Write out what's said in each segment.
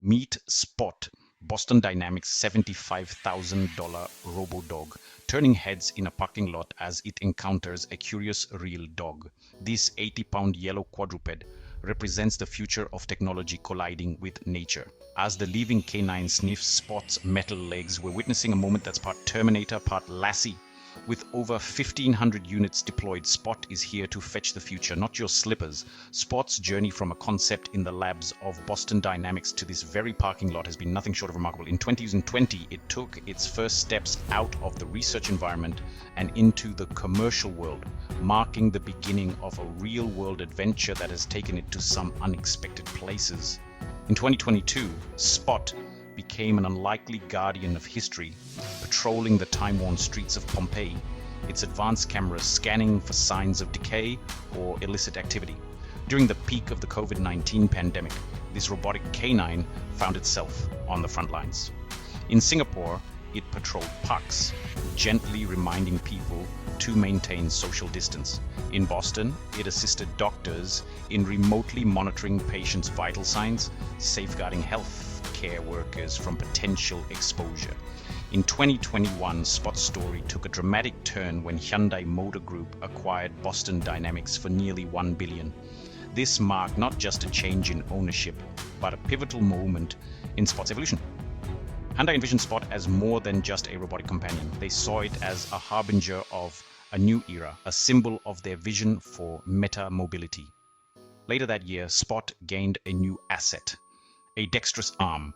Meet Spot, Boston Dynamics $75,000 robo-dog, turning heads in a parking lot as it encounters a curious real dog. This 80-pound yellow quadruped represents the future of technology colliding with nature. As the living canine sniffs Spot's metal legs, we're witnessing a moment that's part Terminator, part Lassie. With over 1,500 units deployed, Spot is here to fetch the future, not your slippers. Spot's journey from a concept in the labs of Boston Dynamics to this very parking lot has been nothing short of remarkable. In 2020, it took its first steps out of the research environment and into the commercial world, marking the beginning of a real-world adventure that has taken it to some unexpected places. In 2022, Spot became an unlikely guardian of history, patrolling the time-worn streets of Pompeii, its advanced cameras scanning for signs of decay or illicit activity. During the peak of the COVID-19 pandemic, this robotic canine found itself on the front lines. In Singapore, it patrolled parks, gently reminding people to maintain social distance. In Boston, it assisted doctors in remotely monitoring patients' vital signs, safeguarding health care workers from potential exposure. In 2021, Spot's story took a dramatic turn when Hyundai Motor Group acquired Boston Dynamics for nearly $1 billion. This marked not just a change in ownership, but a pivotal moment in Spot's evolution. Hyundai envisioned Spot as more than just a robotic companion. They saw it as a harbinger of a new era, a symbol of their vision for meta-mobility. Later that year, Spot gained a new asset, a dexterous arm.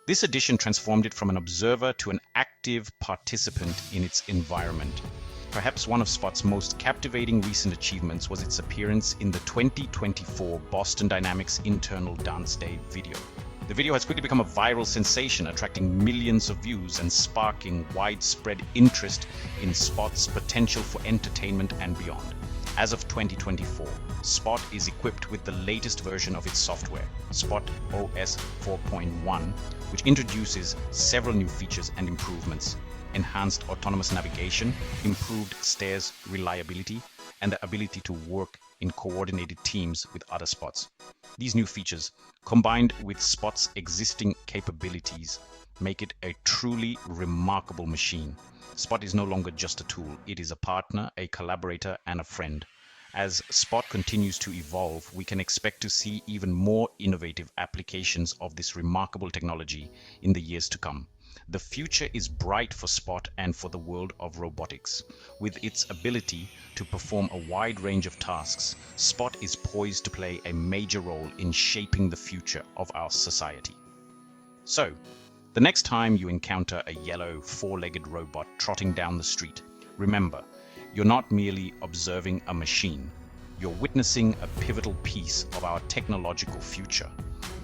This addition transformed it from an observer to an active participant in its environment. Perhaps one of Spot's most captivating recent achievements was its appearance in the 2024 Boston Dynamics Internal Dance Day video. The video has quickly become a viral sensation, attracting millions of views and sparking widespread interest in Spot's potential for entertainment and beyond. As of 2024, Spot is equipped with the latest version of its software, Spot OS 4.1, which introduces several new features and improvements: enhanced autonomous navigation, improved stairs reliability, and the ability to work in coordinated teams with other Spots. These new features, combined with Spot's existing capabilities, make it a truly remarkable machine. Spot is no longer just a tool, it is a partner, a collaborator, and a friend. As Spot continues to evolve, we can expect to see even more innovative applications of this remarkable technology in the years to come. The future is bright for Spot and for the world of robotics. With its ability to perform a wide range of tasks, Spot is poised to play a major role in shaping the future of our society. So, the next time you encounter a yellow, four-legged robot trotting down the street, remember, you're not merely observing a machine. You're witnessing a pivotal piece of our technological future,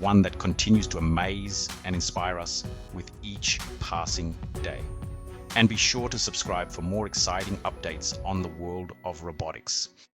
one that continues to amaze and inspire us with each passing day. And be sure to subscribe for more exciting updates on the world of robotics.